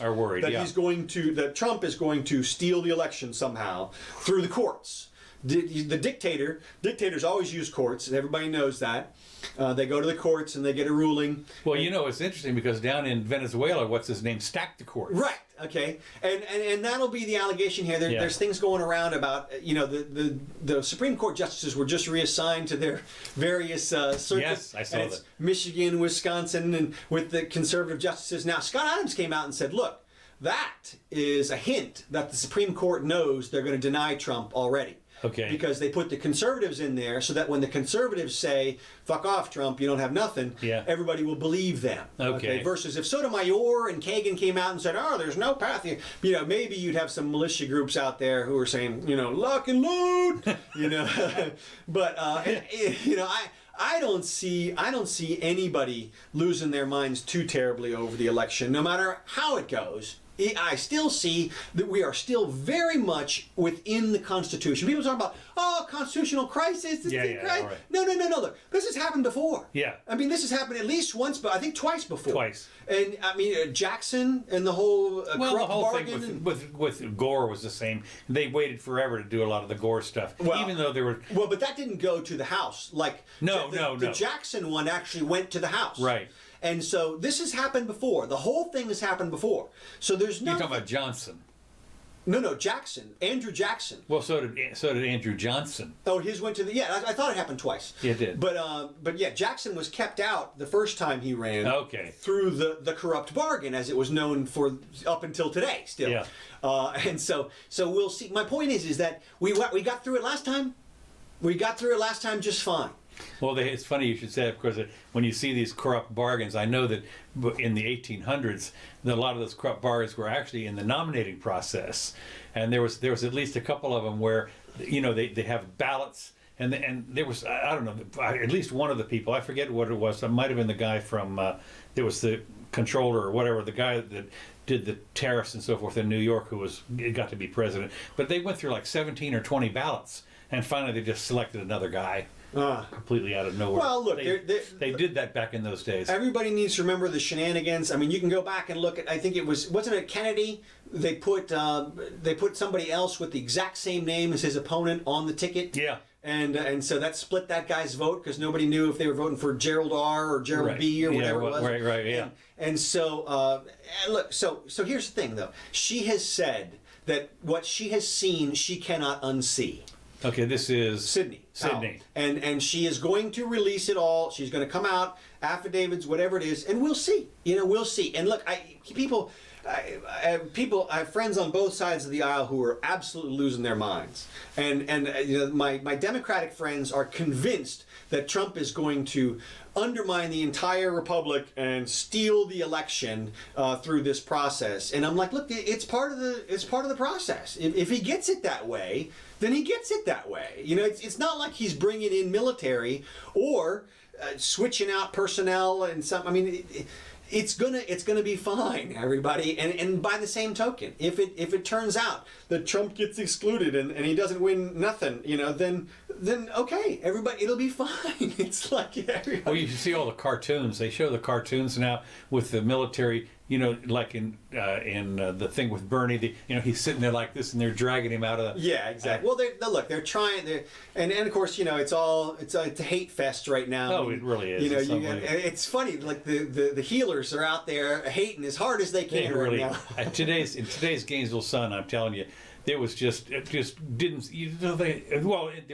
are worried, that that Trump is going to steal the election somehow through the courts. The dictators always use courts, and everybody knows that. They go to the courts and they get a ruling. Well, it's interesting because down in Venezuela, what's his name, stacked the courts. Right. Okay. And that'll be the allegation here. There's things going around about the Supreme Court justices were just reassigned to their various circuits. Yes, I saw and it's that. Michigan, Wisconsin, and with the conservative justices. Now, Scott Adams came out and said, "Look, that is a hint that the Supreme Court knows they're going to deny Trump already." Okay. Because they put the conservatives in there so that when the conservatives say, "Fuck off, Trump, you don't have nothing," everybody will believe them. Okay. Versus if Sotomayor and Kagan came out and said, "Oh, there's no path here," maybe you'd have some militia groups out there who are saying, "Lock and load," But I don't see anybody losing their minds too terribly over the election, no matter how it goes. I still see that we are still very much within the Constitution. People talk about, constitutional crisis. All right. No. Look, this has happened before. Yeah. I mean, this has happened at least once, but I think twice before. Twice. And I mean, Jackson and the whole the whole bargain thing with Gore was the same. They waited forever to do a lot of the Gore stuff, even though there were. Well, but that didn't go to the House. The Jackson one actually went to the House. Right. And so this has happened before. The whole thing has happened before. So there's no. You're talking about Johnson. No, Jackson. Andrew Jackson. Well, so did Andrew Johnson. Oh, his went to the I thought it happened twice. Yeah, it did. But yeah, Jackson was kept out the first time he ran. Okay. Through the corrupt bargain, as it was known for up until today, still. Yeah. And so we'll see. My point is that we got through it last time. We got through it last time just fine. Well, it's funny you should say it because when you see these corrupt bargains, I know that in the 1800s, a lot of those corrupt bargains were actually in the nominating process, and there was at least a couple of them where they have ballots, and there was I don't know, at least one of the people, I forget what it was, it might have been the guy from there was the controller or whatever, the guy that did the tariffs and so forth in New York who got to be president, but they went through like 17 or 20 ballots, and finally they just selected another guy. Completely out of nowhere. Well, look, they did that back in those days. Everybody needs to remember the shenanigans. I mean, you can go back and look at. I think wasn't it Kennedy? They put somebody else with the exact same name as his opponent on the ticket. Yeah. And so that split that guy's vote because nobody knew if they were voting for Gerald R. or Gerald B. or whatever it was. Right, yeah. And so look, so here's the thing though. She has said that what she has seen, she cannot unsee. Okay, this is Sydney. And she is going to release it all. She's going to come out, affidavits, whatever it is, and we'll see. We'll see. And look, I have friends on both sides of the aisle who are absolutely losing their minds. And my Democratic friends are convinced that Trump is going to undermine the entire republic and steal the election through this process. And I'm like, look, it's part of the process. If he gets it that way, then he gets it that way. It's not like he's bringing in military or switching out personnel and some. I mean, it's gonna be fine, everybody. And by the same token, if it turns out that Trump gets excluded and he doesn't win nothing, then okay, everybody, it'll be fine. It's like everybody. Well, you see all the cartoons. They show the cartoons now with the military. Like in the thing with Bernie, he's sitting there like this, and they're dragging him out of the. Yeah, exactly. Well, they're trying. And of course, it's a hate fest right now. Oh, it really is. It's funny. Like the healers are out there hating as hard as they can now. In today's Gainesville Sun, I'm telling you, there was there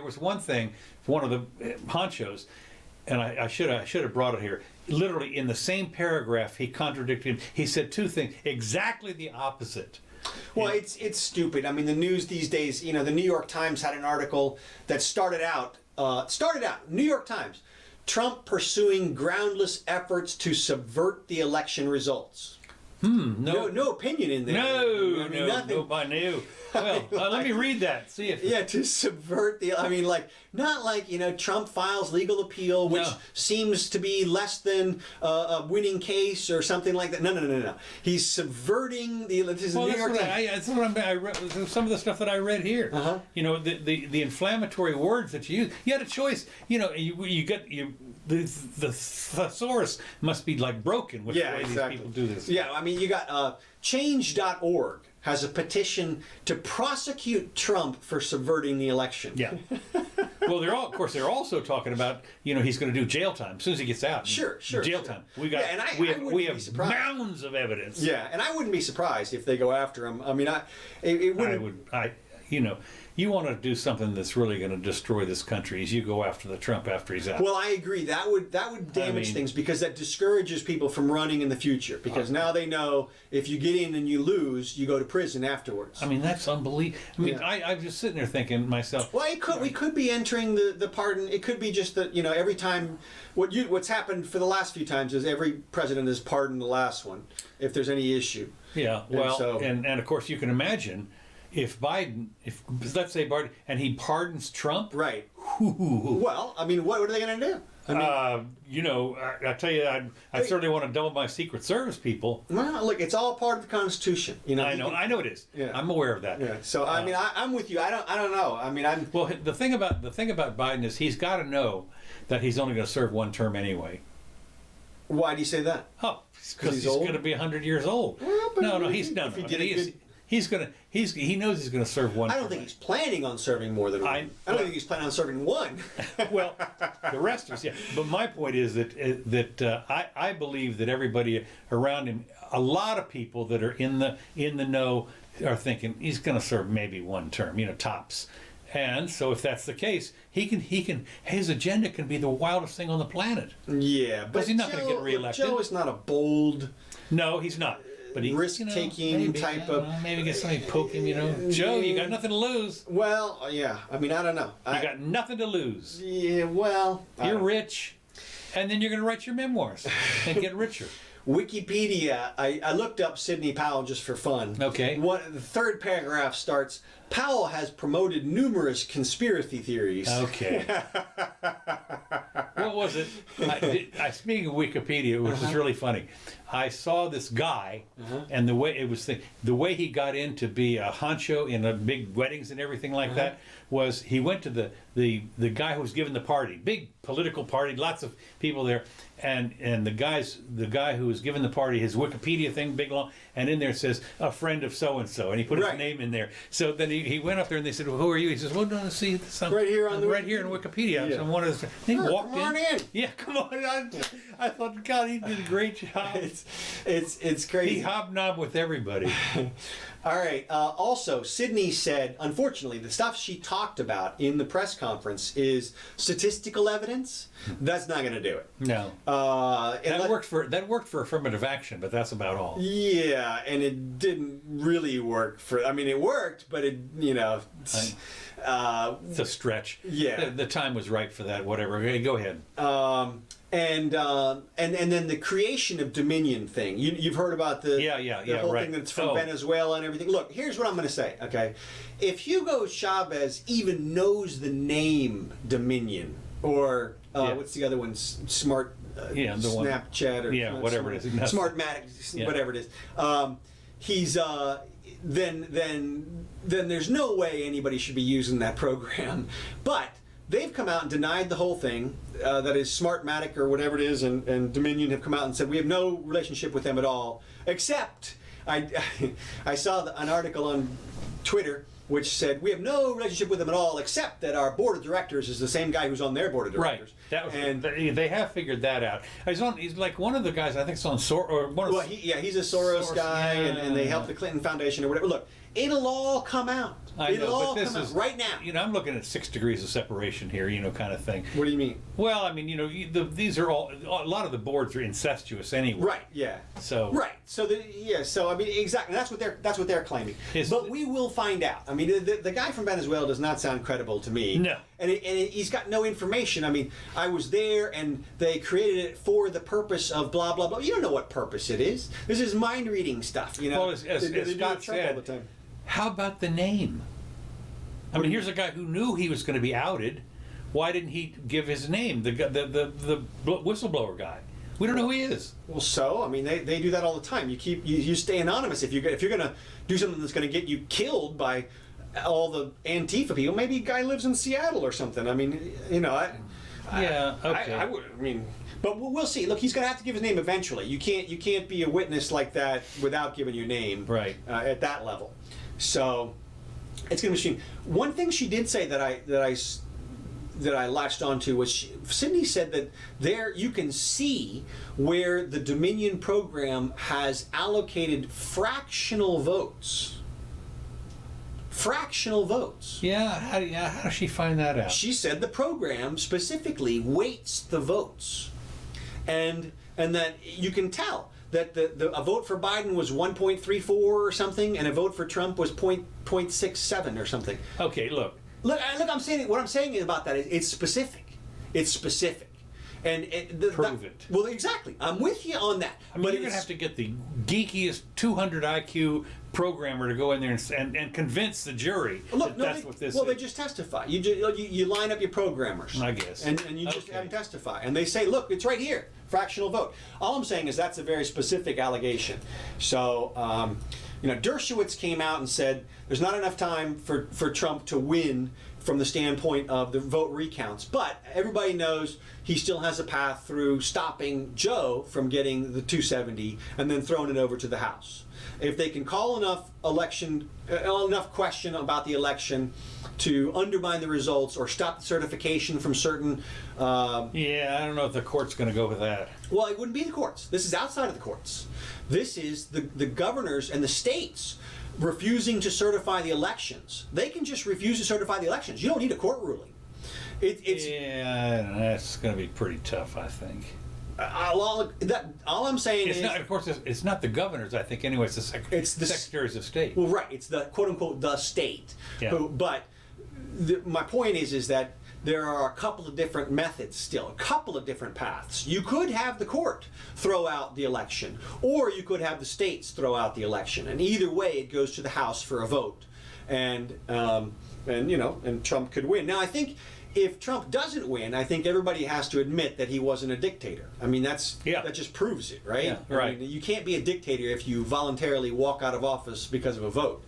was one thing, one of the honchos, and I should have brought it here. Literally in the same paragraph, he contradicted him. He said two things, exactly the opposite. Well, it's stupid. I mean, the news these days, the New York Times had an article that started out, New York Times, Trump pursuing groundless efforts to subvert the election results. No opinion in there. No, I mean, nothing. no. Well, let me read that. See if. Yeah, to subvert the. I mean, like not like Trump files legal appeal, which seems to be less than a winning case or something like that. No. He's subverting the. This is Well, New York Times. that's what I read some of the stuff that I read here. The inflammatory words that you use. You had a choice. The thesaurus must be like broken with the way these people do this. Yeah, I mean, you got change.org has a petition to prosecute Trump for subverting the election. Yeah. Well, they're also talking about he's going to do jail time as soon as he gets out. Sure. Jail time. We have mounds of evidence. Yeah, and I wouldn't be surprised if they go after him. I mean, it wouldn't. You want to do something that's really going to destroy this country, is you go after the Trump after he's out. Well, I agree. That would damage things, because that discourages people from running in the future. Because now they know if you get in and you lose, you go to prison afterwards. I mean, that's unbelievable. I mean, I'm just sitting there thinking to myself. Well, we could be entering the pardon. It could be just that every time what's happened for the last few times is every president has pardoned the last one if there's any issue. Yeah. Well, and of course you can imagine. If let's say Biden, and he pardons Trump, right? Well, I mean, what are they going to do? I tell you, I certainly want to double my Secret Service people. Well, look, it's all part of the Constitution. I know it is. Yeah. I'm aware of that. Yeah. So I mean, I'm with you. I don't know. I mean, Well, the thing about Biden is he's got to know that he's only going to serve one term anyway. Why do you say that? Oh, because he's going to be 100 years old. Well, no, he's not. He knows he's going to serve one. I don't think he's planning on serving more than one. I don't think he's planning on serving one. Well, the rest of us, yeah. But my point is that I believe that everybody around him, a lot of people that are in the know, are thinking he's going to serve maybe one term, tops. And so if that's the case, his agenda can be the wildest thing on the planet. Yeah, but he's not going to get reelected. Joe is not a bold. No, he's not. But he, risk-taking type of. Maybe get somebody poke him. Joe, you got nothing to lose. Well, yeah. I mean, I don't know. You got nothing to lose. Yeah. Well, you're rich, and then you're going to write your memoirs and get richer. Wikipedia. I looked up Sidney Powell just for fun. Okay. The third paragraph starts. Powell has promoted numerous conspiracy theories. Okay. What was it? Speaking of Wikipedia, which is really funny, I saw this guy, and the way he got in to be a honcho in the big weddings and everything like that was he went to the guy who was giving the party, big political party, lots of people there, and the guy who was giving the party, his Wikipedia thing, big long, and in there it says a friend of so and so, and he put his name in there. So then he went up there and they said, "Well, who are you?" He says, "Well, no, see, right here on right here in Wikipedia." Yeah. So one of he walked come on in. Yeah, come on. I thought, God, he did a great job. It's crazy. He hobnobbed with everybody. All right. Also, Sydney said, unfortunately, the stuff she talked about in the press conference is statistical evidence. That's not going to do it. No. That worked for affirmative action, but that's about all. Yeah, and it didn't really work for. I mean, it worked, but it, it's a stretch. Yeah. The time was right for that. Whatever. Okay, go ahead. And then the creation of Dominion thing. You've heard about the whole thing that's from Venezuela and everything. Look, here's what I'm going to say. Okay, if Hugo Chavez even knows the name Dominion or what's the other one? Smart. Snapchat or whatever it is. Smartmatic, whatever it is. He's then there's no way anybody should be using that program, but. They've come out and denied the whole thing, that is Smartmatic or whatever it is, and Dominion have come out and said we have no relationship with them at all, except I saw an article on Twitter which said we have no relationship with them at all, except that our board of directors is the same guy who's on their board of directors. Right. And they have figured that out. He's like one of the guys, I think it's on Soros. He's a Soros guy, and they help the Clinton Foundation or whatever. Look, it'll all come out. It'll all come out right now. I'm looking at 6 degrees of separation here, kind of thing. What do you mean? Well, I mean, these are all, a lot of the boards are incestuous anyway. Right. Yeah. So. Right. So So I mean, exactly. That's what they're claiming. But we will find out. I mean, the guy from Venezuela does not sound credible to me. No. and he's got no information. I mean, I was there, and they created it for the purpose of blah blah blah. You don't know what purpose it is. This is mind reading stuff. You know, well, as Scott said, all the time. How about the name? I mean, here's a guy who knew he was going to be outed. Why didn't he give his name? The whistleblower guy. We don't know who he is. Well, so I mean, they do that all the time. You stay anonymous if you're going to do something that's going to get you killed by all the Antifa people. Maybe a guy lives in Seattle or something. I mean, you know, okay. I mean, but we'll see. Look, he's going to have to give his name eventually. You can't be a witness like that without giving your name, right? At that level. So it's going to be interesting. One thing she did say that I latched onto was Sydney said that there you can see where the Dominion program has allocated fractional votes. Fractional votes. Yeah, how does she find that out? She said the program specifically weights the votes, and that you can tell that a vote for Biden was 1.34 or something, and a vote for Trump was 0.67 or something. Okay, look. Look! I'm saying what I'm saying about that is it's specific. It's specific, and prove it. Well, exactly. I'm with you on that. I mean, you're gonna have to get the geekiest 200 IQ programmer to go in there and convince the jury that's what this is. Well, they just testify. You line up your programmers. I guess. And you just have them testify, and they say, look, it's right here, fractional vote. All I'm saying is that's a very specific allegation. So. Dershowitz came out and said there's not enough time for Trump to win from the standpoint of the vote recounts, but everybody knows he still has a path through stopping Joe from getting the 270 and then throwing it over to the House. If they can call enough question about the election to undermine the results or stop the certification from certain... I don't know if the court's going to go with that. Well, it wouldn't be the courts. This is outside of the courts. This is the governors and the states refusing to certify the elections. They can just refuse to certify the elections. You don't need a court ruling. That's going to be pretty tough, I think. All I'm saying is... Of course, it's not the governors, I think, anyway. It's the secretaries of state. Well, right. It's the quote-unquote the state. Yeah. My point is that there are a couple of different methods still, a couple of different paths. You could have the court throw out the election, or you could have the states throw out the election, and either way, it goes to the House for a vote, and Trump could win. Now, I think if Trump doesn't win, I think everybody has to admit that he wasn't a dictator. I mean, that just proves it, right? Yeah, right. I mean, you can't be a dictator if you voluntarily walk out of office because of a vote.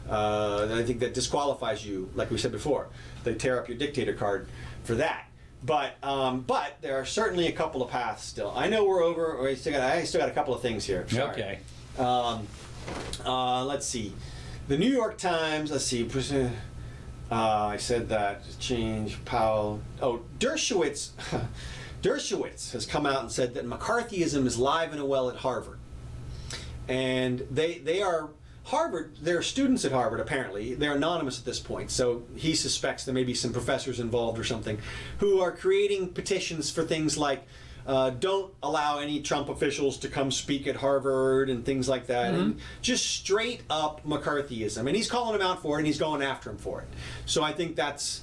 And I think that disqualifies you, like we said before. They tear up your dictator card for that. But there are certainly a couple of paths still. I know we're over. I still got a couple of things here. Sorry. Okay. Let's see. The New York Times. Let's see. I said that. Change. Powell. Oh, Dershowitz. Dershowitz has come out and said that McCarthyism is live and well at Harvard, and they are. Harvard, there are students at Harvard, apparently. They're anonymous at this point, so he suspects there may be some professors involved or something who are creating petitions for things like don't allow any Trump officials to come speak at Harvard and things like that. Mm-hmm. And just straight up McCarthyism. And he's calling him out for it, and he's going after him for it. So I think that's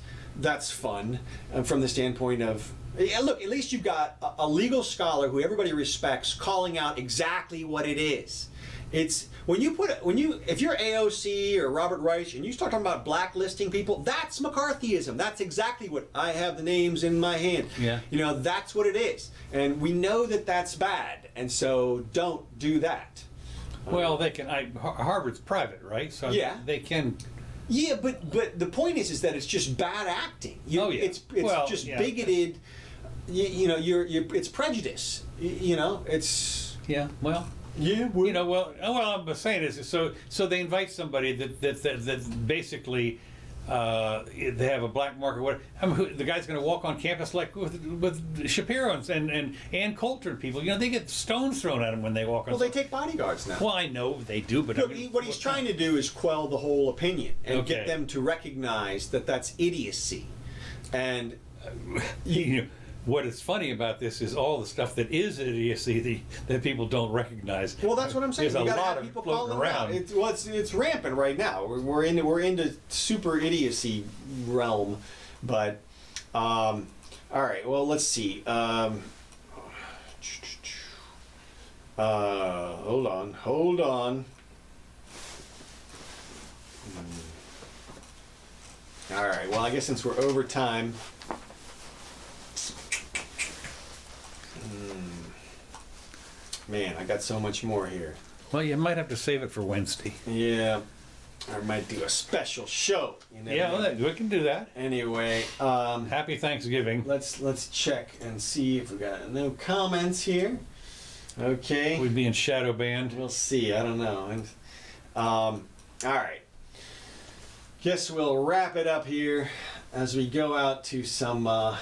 fun from the standpoint of, look, at least you've got a legal scholar who everybody respects calling out exactly what it is. It's if you're AOC or Robert Reich and you start talking about blacklisting people, that's McCarthyism. That's exactly what I have the names in my hand. Yeah. That's what it is, and we know that that's bad, and so don't do that. Well, they can. Harvard's private, right? So yeah, they can. Yeah, but the point is that it's just bad acting. It's bigoted. It's prejudice. It's well. Yeah. What I'm saying is, so they invite somebody that basically they have a black mark or what. I mean, the guy's going to walk on campus like with Shapiro and Ann Coulter people. They get stones thrown at them when they walk on. Well, they take bodyguards now. Well, I know they do, but look, what he's trying to do is quell the whole opinion and get them to recognize that that's idiocy, and what is funny about this is all the stuff that is idiocy that people don't recognize. Well, that's what I'm saying. There's you a lot have people of floating around. It's rampant right now. We're into super idiocy realm, but All right. Well, let's see. Hold on. All right. Well, I guess since we're over time. Man, I got so much more here. Well, you might have to save it for Wednesday. Yeah. I might do a special show. You never know. Yeah, we can do that. Anyway, Happy Thanksgiving. let's check and see if we got no comments here. Okay. We'd be in shadow banned. We'll see. I don't know. All right. Guess we'll wrap it up here as we go out to some. I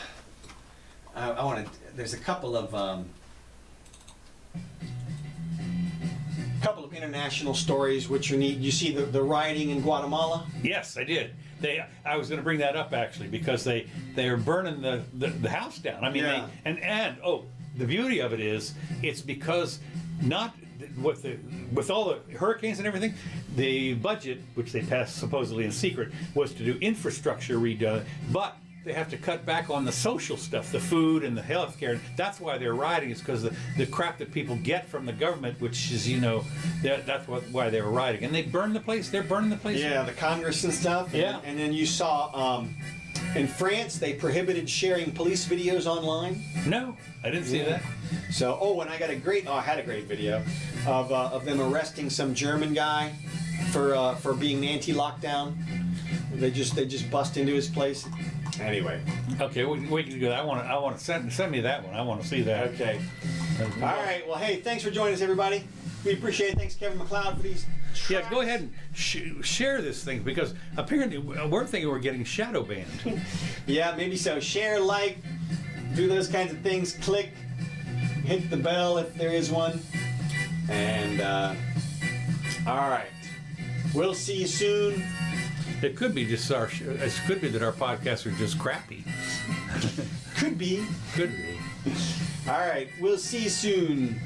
want to. There's a couple of international stories which are neat. You see the rioting in Guatemala? Yes, I did. I was going to bring that up actually because they are burning the house down. I mean, Yeah. The beauty of it is it's because not with all the hurricanes and everything, the budget which they passed supposedly in secret was to do infrastructure redone, but they have to cut back on the social stuff, the food and the health care. That's why they're rioting, is because the crap that people get from the government, which is, that's why they were rioting. And they burn the place. They're burning the place. Yeah, the Congress and stuff. Yeah. And then you saw in France they prohibited sharing police videos online. No, I didn't see that. So, and I had a great video of them arresting some German guy for being anti-lockdown. They just bust into his place. Anyway. Okay, we can do that. I want to send me that one. I want to see that. Okay. All right. Well, hey, thanks for joining us, everybody. We appreciate it. Thanks, Kevin MacLeod, for these. Yeah, go ahead and share this thing, because apparently we're thinking we're getting shadow banned. Yeah, maybe so. Share, like, do those kinds of things. Click, hit the bell if there is one. And all right, we'll see you soon. It could be just it could be that our podcasts are just crappy. Could be. Could be. All right, we'll see you soon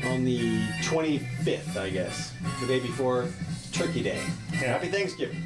on the 25th, I guess, the day before Turkey Day. Yeah. Happy Thanksgiving.